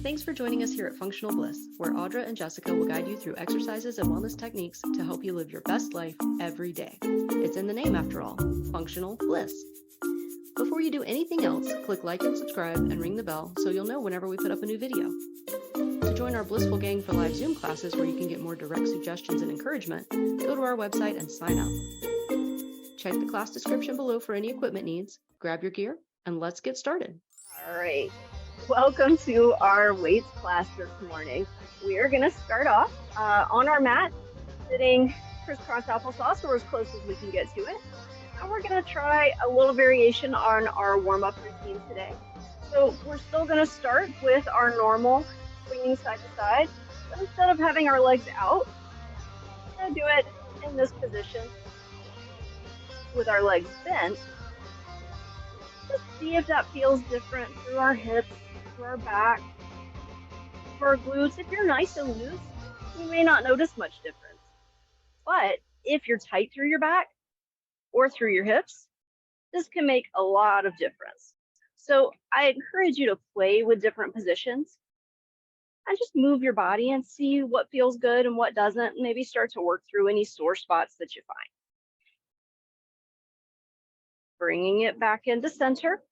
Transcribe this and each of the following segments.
Thanks for joining us here at Functional Bliss, where Audra and Jessica will guide you through exercises and wellness techniques to help you live your best life every day. It's in the name after all, Functional Bliss. Before you do anything else, click like and subscribe and ring the bell so you'll know whenever we put up a new video. To join our Blissful Gang for live Zoom classes where you can get more direct suggestions and encouragement, go to our website and sign up. Check the class description below for any equipment needs, grab your gear, and let's get started. All right, welcome to our weights class this morning. We are going to start off on our mat, sitting crisscross applesauce or as close as we can get to it. And we're going to try a little variation on our warm-up routine today. So we're still going to start with our normal swinging side to side, but instead of having our legs out, we're going to do it in this position with our legs bent. Just see if that feels different through our hips, through our back, through our glutes. If you're nice and loose, you may not notice much difference. But if you're tight through your back or through your hips, this can make a lot of difference. So I encourage you to play with different positions and just move your body and see what feels good and what doesn't, and maybe start to work through any sore spots that you find. Bringing it back into center.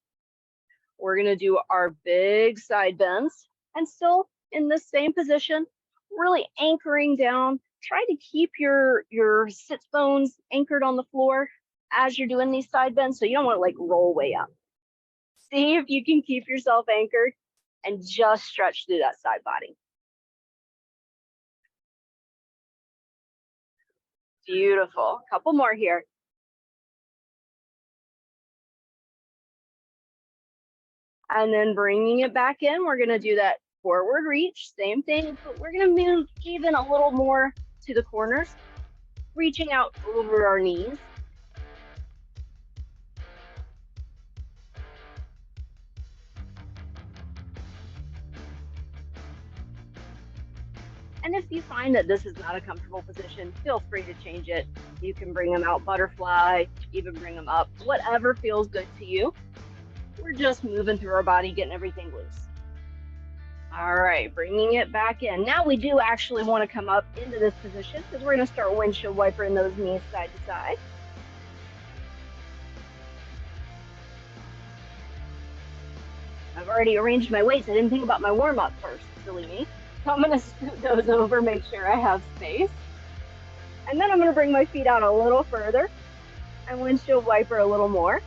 We're going to do our big side bends and still in the same position, really anchoring down. Try to keep your sits bones anchored on the floor as you're doing these side bends, so you don't want to like roll way up. See if you can keep yourself anchored and just stretch through that side body. Beautiful. A couple more here. And then bringing it back in, we're going to do that forward reach, same thing, but we're going to move even a little more to the corners, reaching out over our knees. And if you find that this is not a comfortable position, feel free to change it. You can bring them out butterfly, even bring them up, whatever feels good to you. We're just moving through our body, getting everything loose. All right, bringing it back in. Now we do actually want to come up into this position because we're going to start windshield wipering those knees side to side. I've already arranged my weights. I didn't think about my warm-up first, silly me. So I'm going to scoot those over, make sure I have space. And then I'm going to bring my feet out a little further and windshield wiper a little more.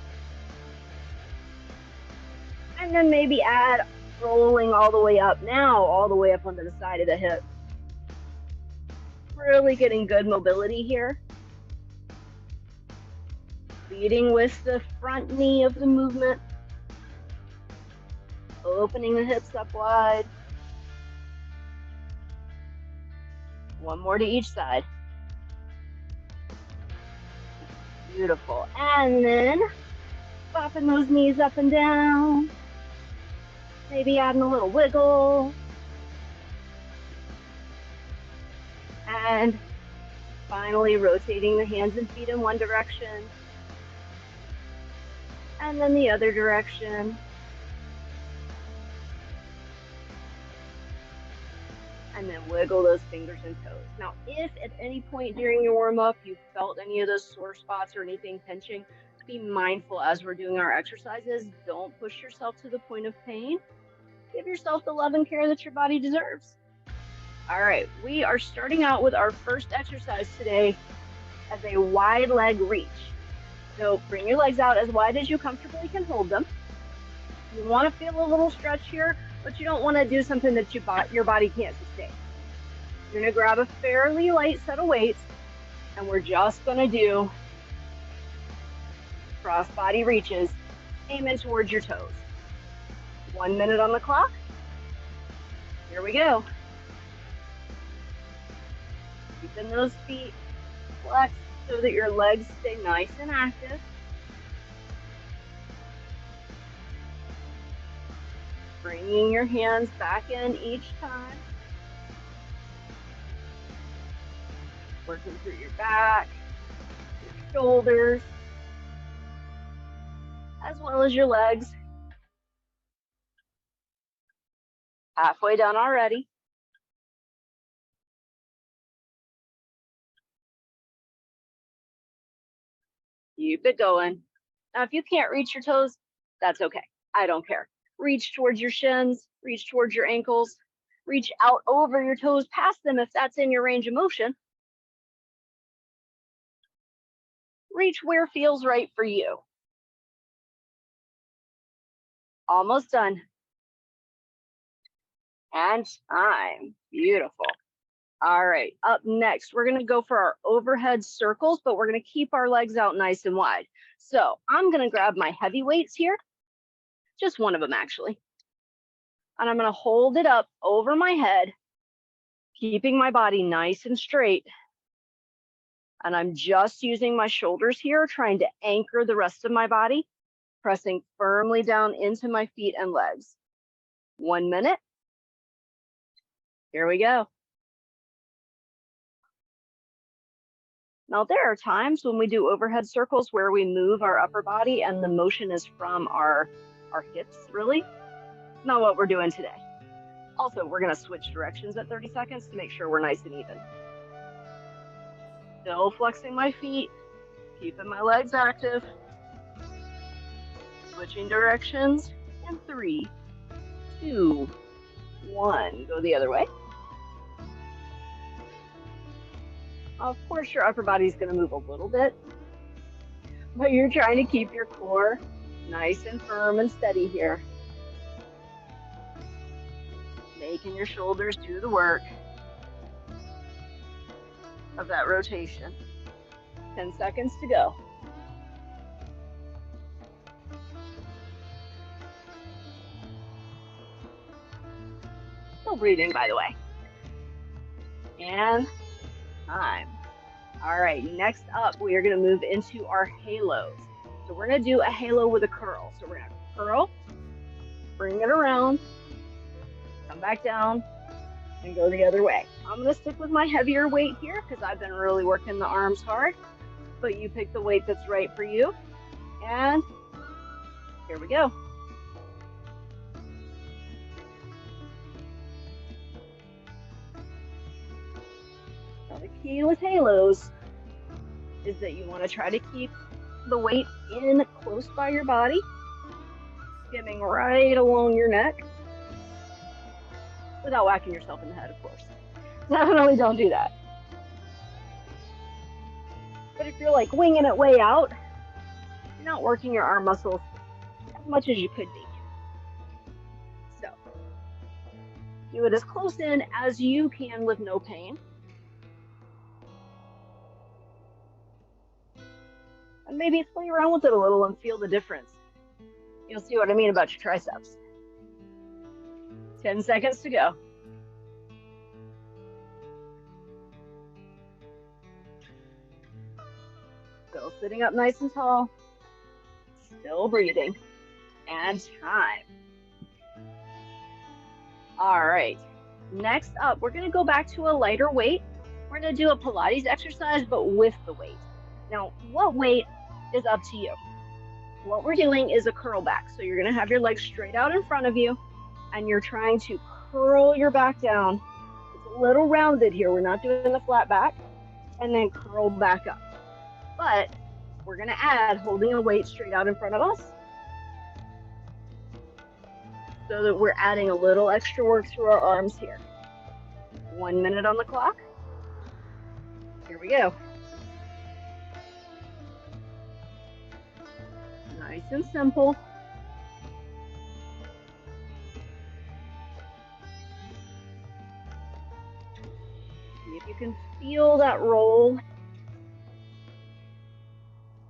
And then maybe add rolling all the way up now, all the way up onto the side of the hip. Really getting good mobility here. Leading with the front knee of the movement. Opening the hips up wide. One more to each side. Beautiful. And then popping those knees up and down. Maybe adding a little wiggle. And finally rotating the hands and feet in one direction. And then the other direction. And then wiggle those fingers and toes. Now, if at any point during your warm-up you felt any of those sore spots or anything pinching, be mindful as we're doing our exercises. Don't push yourself to the point of pain. Give yourself the love and care that your body deserves. All right, we are starting out with our first exercise today as a wide leg reach. So bring your legs out as wide as you comfortably can hold them. You want to feel a little stretch here, but you don't want to do something that your body can't sustain. You're going to grab a fairly light set of weights, and we're just going to do cross body reaches, aiming towards your toes. 1 minute on the clock. Here we go. Keeping those feet flexed so that your legs stay nice and active. Bringing your hands back in each time. Working through your back, your shoulders, as well as your legs. Halfway done already. Keep it going. Now, if you can't reach your toes, that's okay. I don't care. Reach towards your shins, reach towards your ankles, reach out over your toes past them if that's in your range of motion. Reach where feels right for you. Almost done. And time. Beautiful. All right, up next, we're gonna go for our overhead circles, but we're gonna keep our legs out nice and wide. So I'm gonna grab my heavy weights here, just one of them actually. And I'm gonna hold it up over my head, keeping my body nice and straight. And I'm just using my shoulders here, trying to anchor the rest of my body, pressing firmly down into my feet and legs. 1 minute. Here we go. Now, there are times when we do overhead circles where we move our upper body and the motion is from our hips, really. Not what we're doing today. Also, we're gonna switch directions at 30 seconds to make sure we're nice and even. Still flexing my feet, keeping my legs active. Switching directions in 3, 2, 1. Go the other way. Of course, your upper body's going to move a little bit, but you're trying to keep your core nice and firm and steady here. Making your shoulders do the work of that rotation. 10 seconds to go. Still breathing, by the way. And time. All right, next up, we are going to move into our halos. So we're going to do a halo with a curl. So we're going to curl, bring it around, come back down, and go the other way. I'm going to stick with my heavier weight here because I've been really working the arms hard, but you pick the weight that's right for you. And here we go. The key with halos is that you want to try to keep the weight in close by your body, skimming right along your neck, without whacking yourself in the head, of course. Definitely don't do that. But if you're like winging it way out, you're not working your arm muscles as much as you could be. So, do it as close in as you can with no pain. And maybe play around with it a little and feel the difference. You'll see what I mean about your triceps. 10 seconds to go. Still sitting up nice and tall. Still breathing. And time. All right. Next up, we're going to go back to a lighter weight. We're going to do a Pilates exercise, but with the weight. Now, what weight is up to you? What we're doing is a curl back. So you're going to have your legs straight out in front of you, and you're trying to curl your back down. It's a little rounded here. We're not doing the flat back, and then curl back up. But we're going to add holding a weight straight out in front of us so that we're adding a little extra work through our arms here. 1 minute on the clock. Here we go. Nice and simple. See if you can feel that roll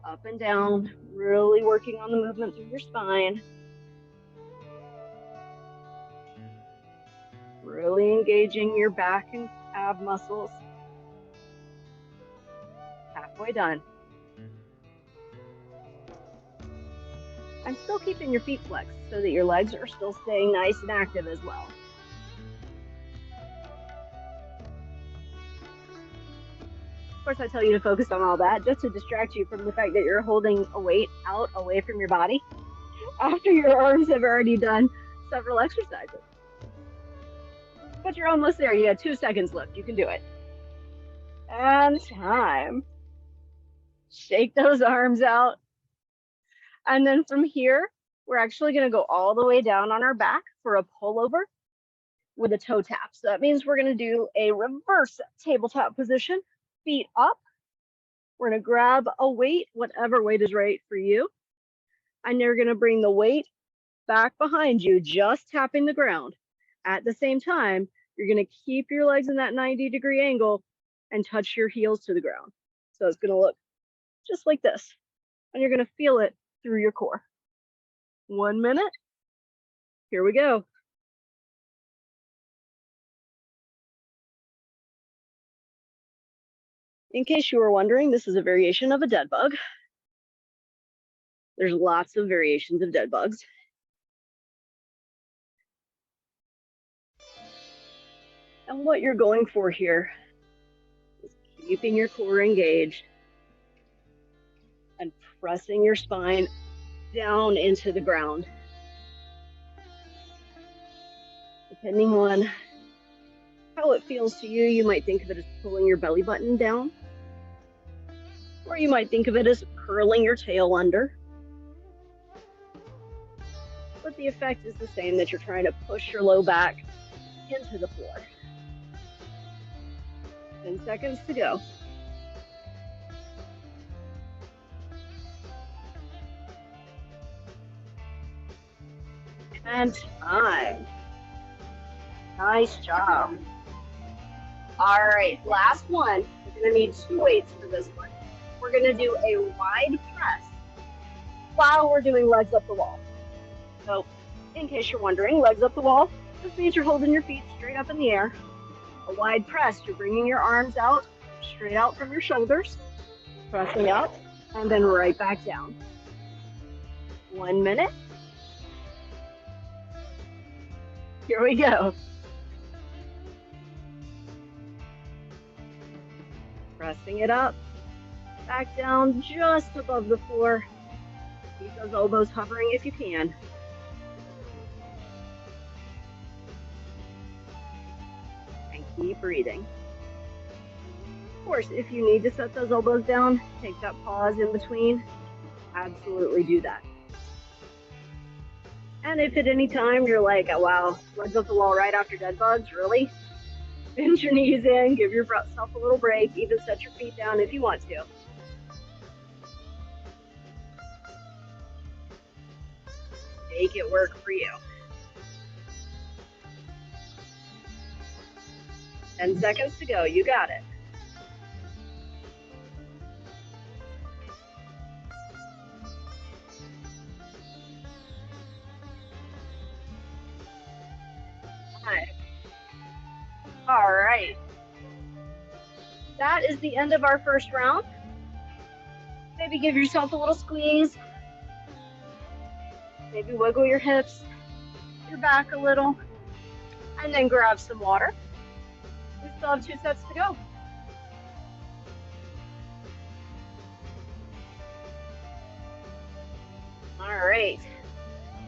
up and down, really working on the movement through your spine. Really engaging your back and ab muscles. Halfway done. And still keeping your feet flexed so that your legs are still staying nice and active as well. Of course, I tell you to focus on all that just to distract you from the fact that you're holding a weight out away from your body after your arms have already done several exercises. but you're almost there. You got 2 seconds left. You can do it. And time. Shake those arms out. And then from here, we're actually going to go all the way down on our back for a pullover with a toe tap. So that means we're going to do a reverse tabletop position, feet up. We're going to grab a weight, whatever weight is right for you. And you're going to bring the weight back behind you, just tapping the ground. At the same time, you're going to keep your legs in that 90-degree angle and touch your heels to the ground. So it's going to look just like this. And you're going to feel it through your core. 1 minute. Here we go. In case you were wondering, this is a variation of a dead bug. There's lots of variations of dead bugs. And what you're going for here is keeping your core engaged and pressing your spine down into the ground. Depending on how it feels to you, you might think of it as pulling your belly button down, or you might think of it as curling your tail under. But the effect is the same, that you're trying to push your low back into the floor. 10 seconds to go. And time. Nice job. All right, last one. We're gonna need 2 weights for this one. We're gonna do a wide press while we're doing legs up the wall. So in case you're wondering, legs up the wall, this means you're holding your feet straight up in the air. A wide press, you're bringing your arms out, straight out from your shoulders, pressing up, and then right back down. 1 minute. Here we go. Pressing it up, back down just above the floor. Keep those elbows hovering if you can. And keep breathing. Of course, if you need to set those elbows down, take that pause in between, absolutely do that. And if at any time you're like, oh, wow, legs up the wall right after dead bugs, really? Bend your knees in, give yourself a little break, even set your feet down if you want to. Make it work for you. 10 seconds to go, you got it. All right. That is the end of our first round. Maybe give yourself a little squeeze. Maybe wiggle your hips, your back a little, and then grab some water. We still have 2 sets to go. All right.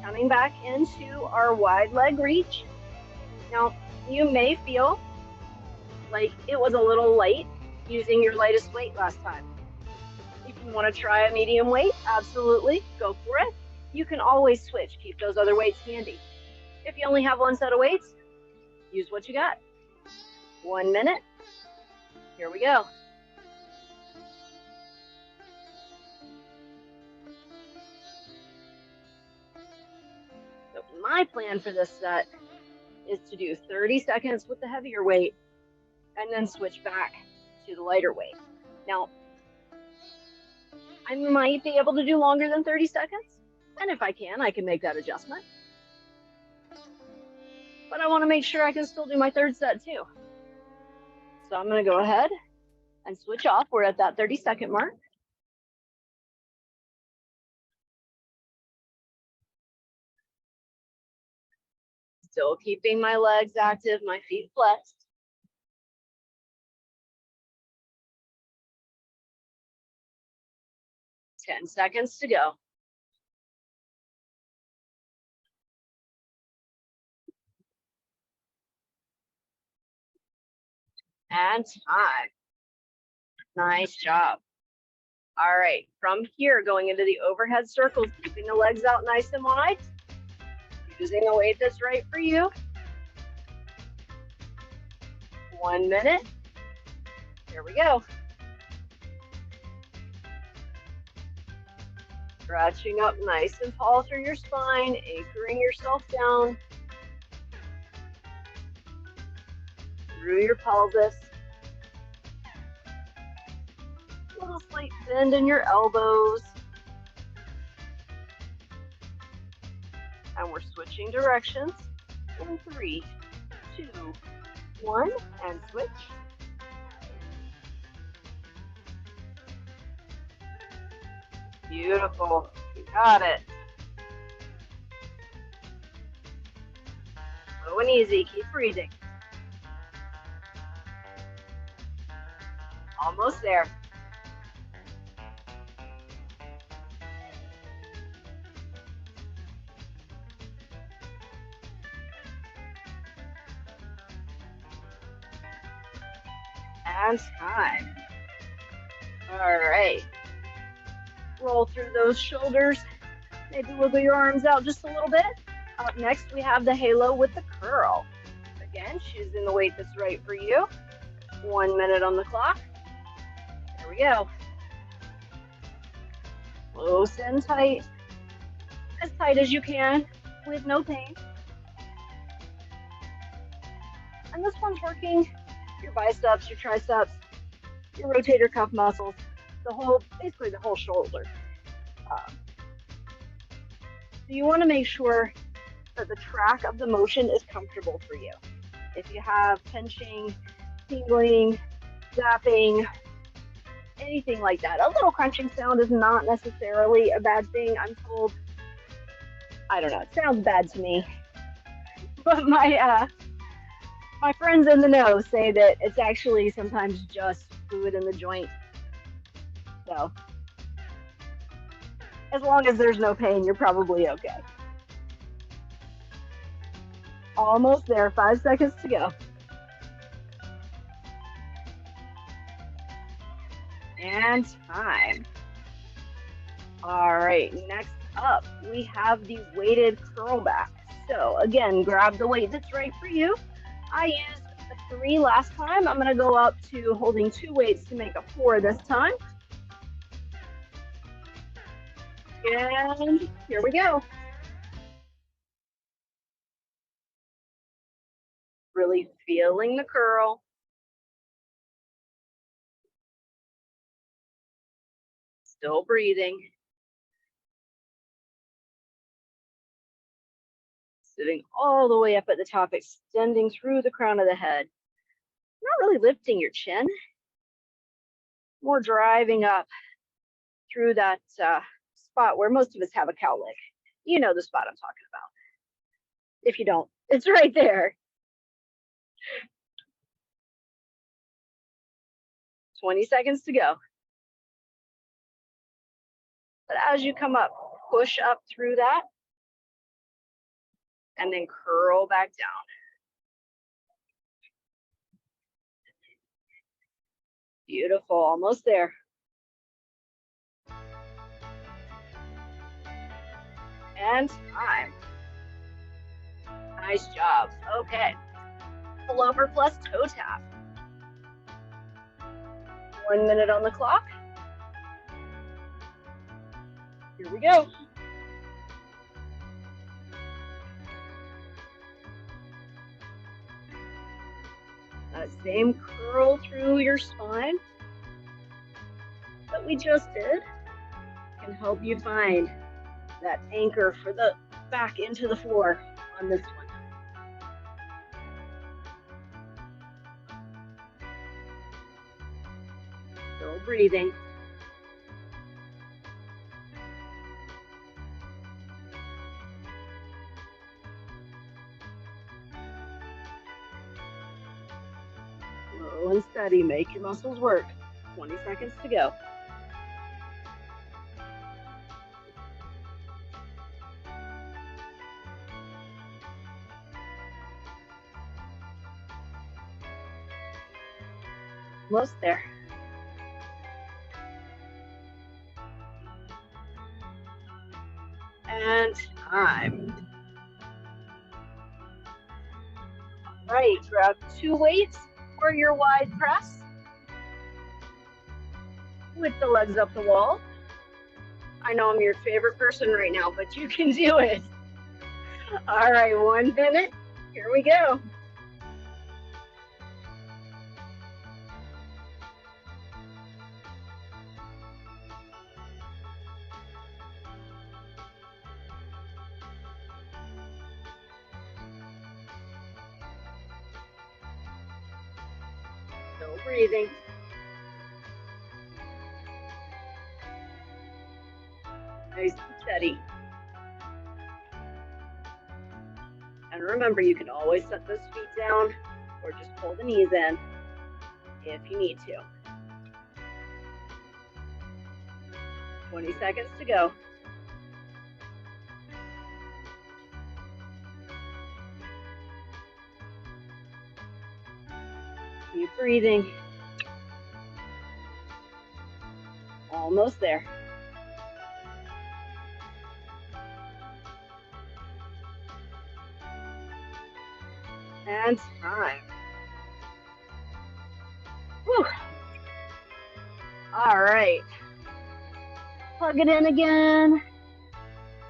Coming back into our wide leg reach. Now, you may feel like it was a little light using your lightest weight last time. If you want to try a medium weight, absolutely, go for it. You can always switch, keep those other weights handy. If you only have 1 set of weights, use what you got. 1 minute, here we go. So my plan for this set is to do 30 seconds with the heavier weight and then switch back to the lighter weight. Now, I might be able to do longer than 30 seconds, and if I can make that adjustment. But I want to make sure I can still do my 3rd set too. So I'm going to go ahead and switch off. We're at that 30-second mark. Still keeping my legs active, my feet flexed. Ten seconds to go. And time. Nice job. All right, from here, going into the overhead circles, keeping the legs out nice and wide, using a weight that's right for you. 1 minute. Here we go. Stretching up nice and tall through your spine, anchoring yourself down through your pelvis. A little slight bend in your elbows. And we're switching directions in 3, 2, 1, and switch. Beautiful. You got it. Slow and easy. Keep breathing. Almost there. And time. All right. Roll through those shoulders. Maybe wiggle your arms out just a little bit. Up next, we have the halo with the curl. Again, choosing the weight that's right for you. 1 minute on the clock. Here we go. Close and tight. As tight as you can with no pain. And this one's working your biceps, your triceps, your rotator cuff muscles, basically the whole shoulder. So you want to make sure that the track of the motion is comfortable for you. If you have pinching, tingling, zapping, anything like that, a little crunching sound is not necessarily a bad thing, I'm told. I don't know, it sounds bad to me. But my friends in the know say that it's actually sometimes just fluid in the joint. So as long as there's no pain, you're probably okay. Almost there, 5 seconds to go. And time. All right, next up, we have the weighted curl back. So again, grab the weight that's right for you. I used a 3 last time. I'm gonna go up to holding 2 weights to make a 4 this time. And here we go. Really feeling the curl. Still breathing. Sitting all the way up at the top, extending through the crown of the head. Not really lifting your chin. More driving up through that spot where most of us have a cowlick. You know the spot I'm talking about. If you don't, it's right there. 20 seconds to go. But as you come up, push up through that and then curl back down. Beautiful, almost there. And time. Nice job. Okay. Pullover plus toe tap. 1 minute on the clock. Here we go. That same curl through your spine that we just did can help you find that anchor for the back into the floor on this one. Still breathing. Slow and steady, make your muscles work. 20 seconds to go. Almost there. And time. All right, grab 2 weights for your wide press with the legs up the wall. I know I'm your favorite person right now, but you can do it. All right, 1 minute. Here we go. Still breathing. Nice and steady. And remember, you can always set those feet down or just pull the knees in if you need to. 20 seconds to go. Keep breathing. Almost there. And time. Whew. All right. Plug it in again.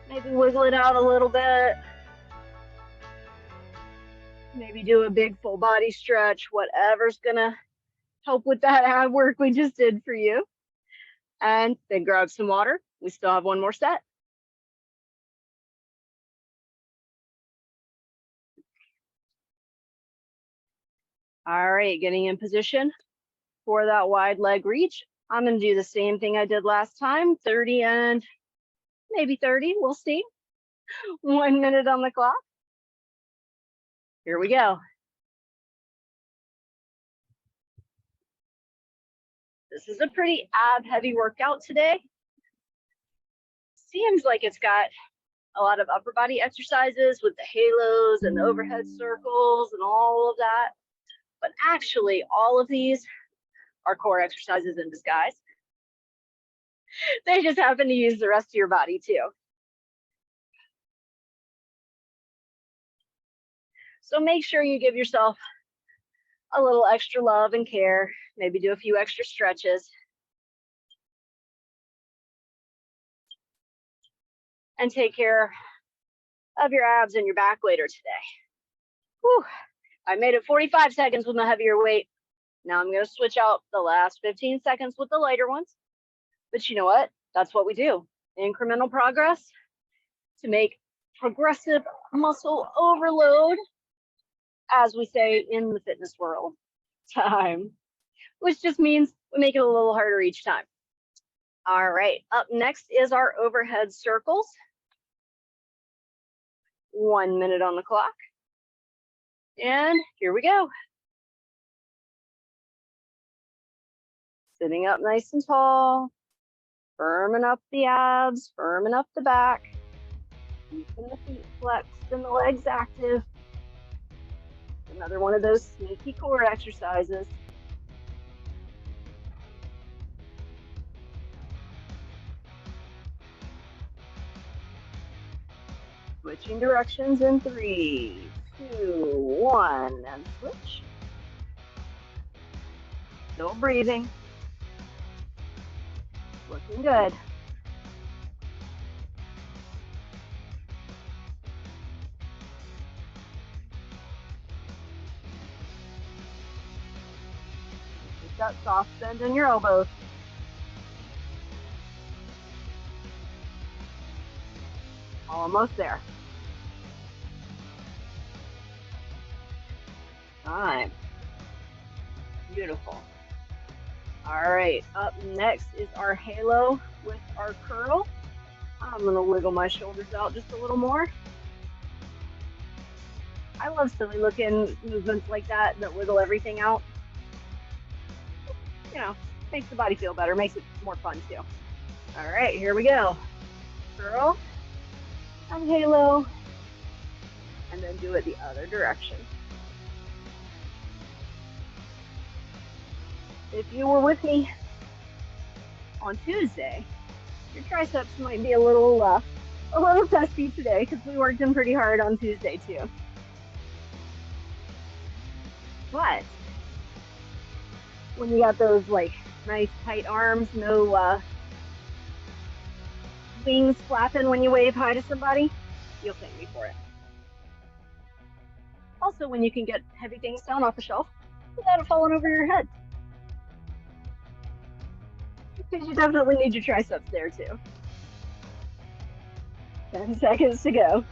Maybe wiggle it out a little bit. Maybe do a big full body stretch, whatever's gonna help with that ab work we just did for you. And then grab some water. We still have 1 more set. All right, getting in position for that wide leg reach. I'm gonna do the same thing I did last time, 30 and maybe 30, we'll see. 1 minute on the clock. Here we go. This is a pretty ab heavy workout today. Seems like it's got a lot of upper body exercises with the halos and the overhead circles and all of that. But actually, all of these are core exercises in disguise. They just happen to use the rest of your body too. So make sure you give yourself a little extra love and care. Maybe do a few extra stretches. And take care of your abs and your back later today. Whew. I made it 45 seconds with my heavier weight. Now I'm going to switch out the last 15 seconds with the lighter ones. But you know what? That's what we do. Incremental progress to make progressive muscle overload, as we say in the fitness world, time, which just means we make it a little harder each time. All right, up next is our overhead circles. 1 minute on the clock. And here we go. Sitting up nice and tall, firming up the abs, firming up the back, keeping the feet flexed and the legs active. Another one of those sneaky core exercises. Switching directions in 3, 2, 1, and switch. Still breathing. Looking good. Get that soft bend in your elbows. Almost there. Time. Beautiful. All right, up next is our halo with our curl. I'm gonna wiggle my shoulders out just a little more. I love silly looking movements like that wiggle everything out. You know, makes the body feel better, makes it more fun too. All right, here we go. Curl and halo, and then do it the other direction. If you were with me on Tuesday, your triceps might be a little testy today because we worked them pretty hard on Tuesday too. But when you got those like nice tight arms, no wings flapping when you wave hi to somebody, you'll thank me for it. Also, when you can get heavy things down off a shelf without it falling over your head. Because you definitely need your triceps there too. 10 seconds to go.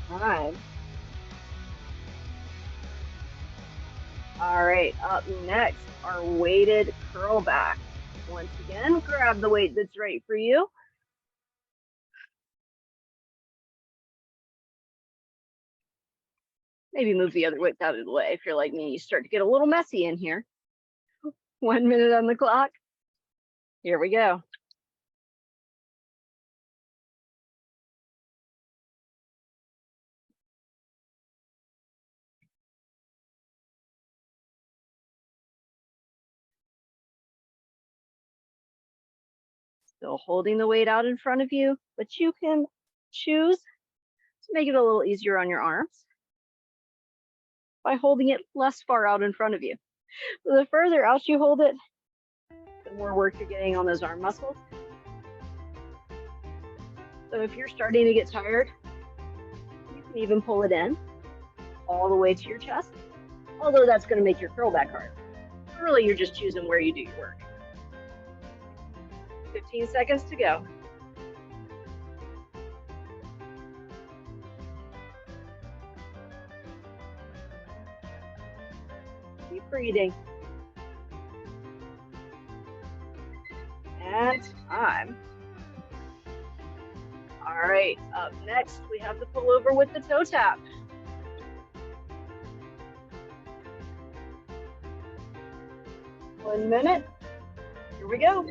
Time. All right, up next, our weighted curl back. Once again, grab the weight that's right for you. Maybe move the other weights out of the way. If you're like me, you start to get a little messy in here. 1 minute on the clock. Here we go. Still holding the weight out in front of you, but you can choose to make it a little easier on your arms by holding it less far out in front of you. So the further out you hold it, the more work you're getting on those arm muscles. So if you're starting to get tired, you can even pull it in all the way to your chest, although that's going to make your curl back hard. Really, you're just choosing where you do your work. 15 seconds to go. Keep breathing. And time. All right, up next, we have the pullover with the toe tap. One minute. Here we go.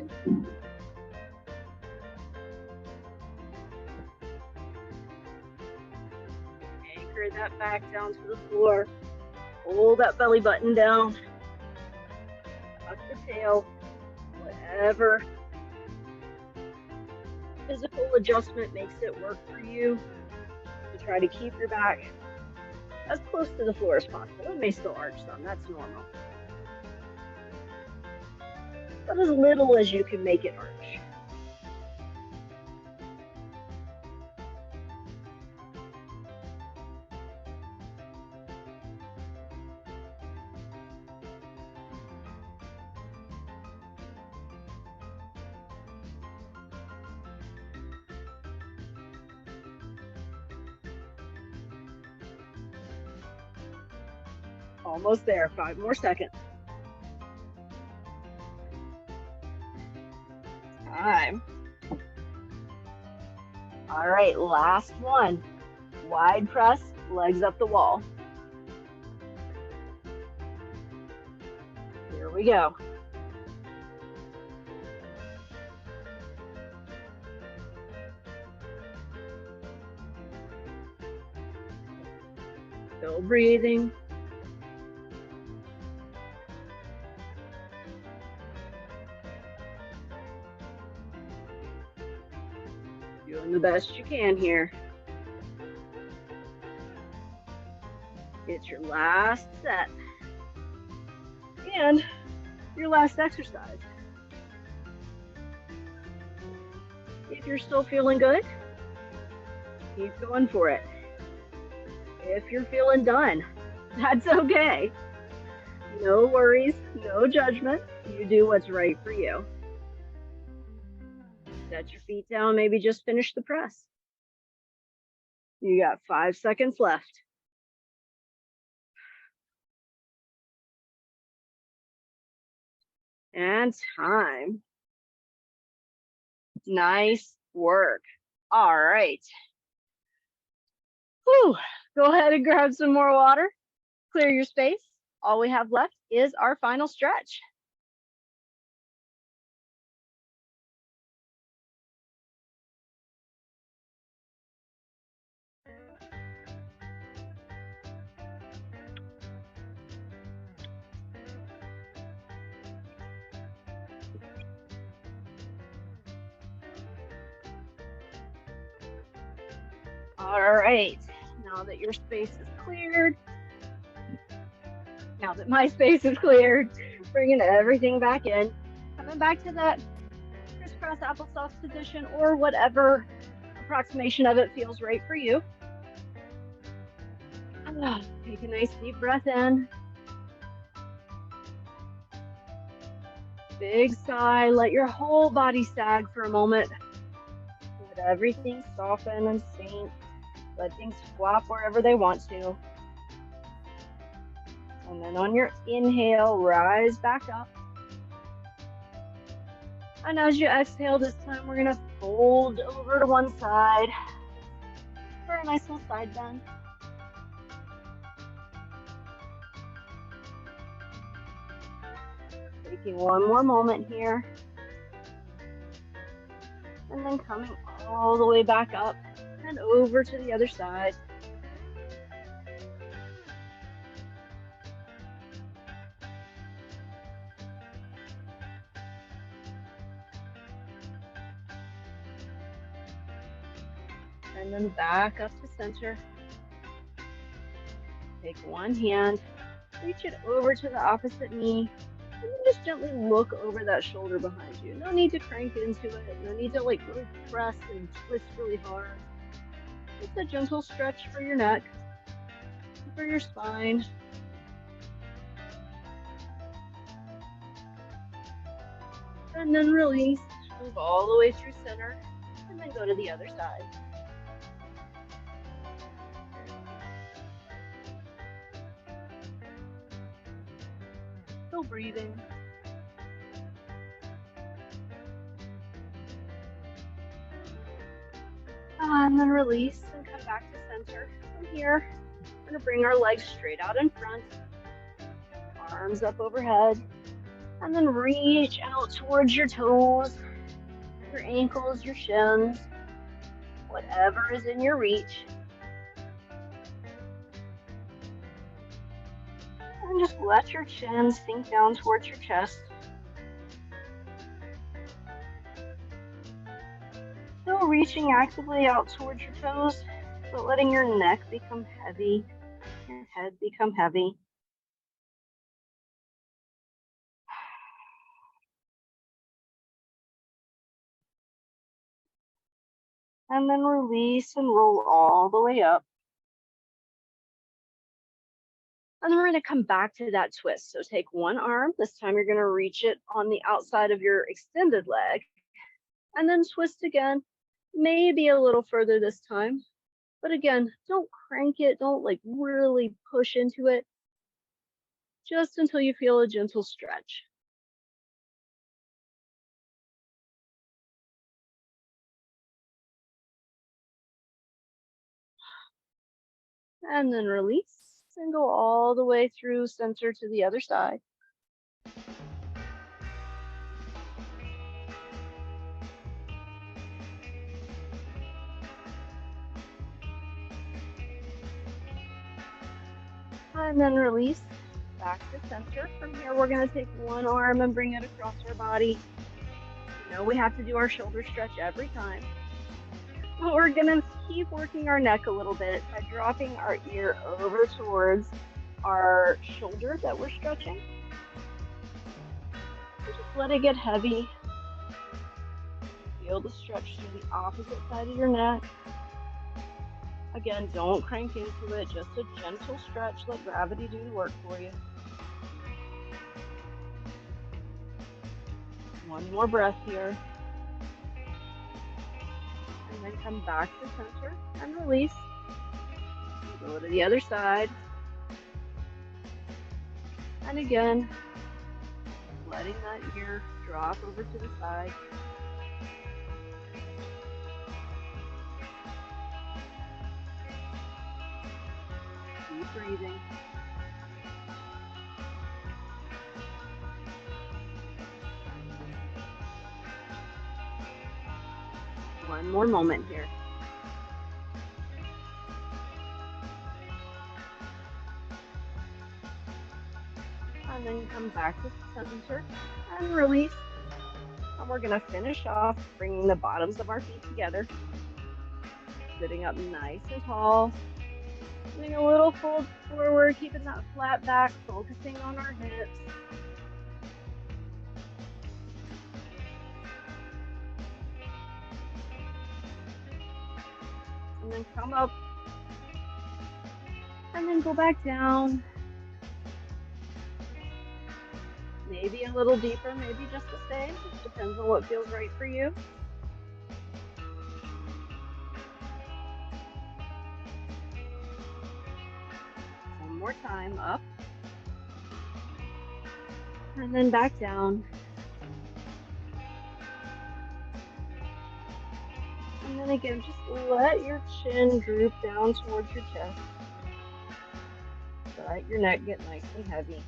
Anchor that back down to the floor. Pull that belly button down. Tuck the tail. Whatever physical adjustment makes it work for you to try to keep your back as close to the floor as possible. It may still arch some, that's normal. But as little as you can make it arch. Almost there, 5 more seconds. Time. All right, last one. Wide press, legs up the wall. Here we go. Still breathing. Doing the best you can here. It's your last set and your last exercise. If you're still feeling good, keep going for it. If you're feeling done, that's okay. No worries, no judgment. You do what's right for you. Set your feet down, maybe just finish the press. You got 5 seconds left. And time. Nice work. All right. Whew. Go ahead and grab some more water. Clear your space. All we have left is our final stretch. All right, now that your space is cleared, now that my space is cleared, bringing everything back in, coming back to that crisscross applesauce position or whatever approximation of it feels right for you. Take a nice deep breath in. Big sigh, let your whole body sag for a moment. Let everything soften and sink. Let things flop wherever they want to. And then on your inhale, rise back up. And as you exhale this time, we're gonna fold over to one side for a nice little side bend. Taking one more moment here. And then coming all the way back up and over to the other side. And then back up to center. Take one hand, reach it over to the opposite knee, and then just gently look over that shoulder behind you. No need to crank into it. No need to like really press and twist really hard. Just a gentle stretch for your neck, for your spine. And then release, move all the way through center, and then go to the other side. Still breathing. And then release and come back to center. From here, we're going to bring our legs straight out in front, arms up overhead, and then reach out towards your toes, your ankles, your shins, whatever is in your reach. And just let your chin sink down towards your chest. Still reaching actively out towards your toes, but letting your neck become heavy, your head become heavy. And then release and roll all the way up. And then we're going to come back to that twist. So take one arm. This time you're going to reach it on the outside of your extended leg. And then twist again. Maybe a little further this time. But again, don't crank it. Don't like really push into it. Just until you feel a gentle stretch. And then release and go all the way through center to the other side. And then release back to center. From here, we're going to take one arm and bring it across our body. You know, we have to do our shoulder stretch every time. But we're going to keep working our neck a little bit by dropping our ear over towards our shoulder that we're stretching. So just let it get heavy. Feel the stretch to the opposite side of your neck. Again, don't crank into it, just a gentle stretch. Let gravity do the work for you. One more breath here. And then come back to center and release. Go to the other side. And again, letting that ear drop over to the side. Keep breathing. One more moment here. And then come back to center and release. And we're going to finish off bringing the bottoms of our feet together. Sitting up nice and tall. Doing a little fold forward, keeping that flat back, focusing on our hips. And then come up. And then go back down. Maybe a little deeper, maybe just the same. It depends on what feels right for you. One more time, up. And then back down. And then again, just let your chin droop down towards your chest. Let your neck get nice and heavy.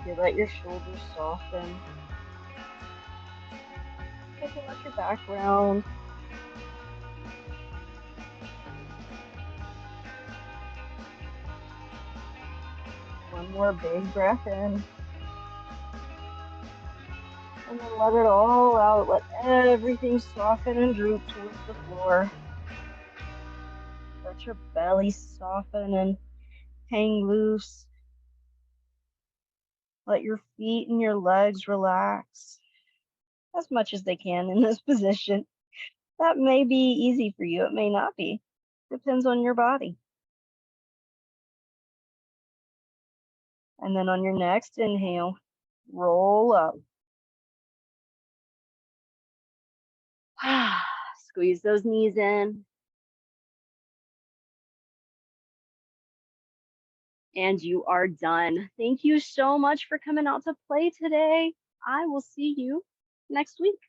Maybe let your shoulders soften. Take a let your back round. One more big breath in. And then let it all out. Let everything soften and droop towards the floor. Let your belly soften and hang loose. Let your feet and your legs relax as much as they can in this position. That may be easy for you. It may not be. Depends on your body. And then on your next inhale, roll up. Squeeze those knees in. And you are done. Thank you so much for coming out to play today. I will see you next week.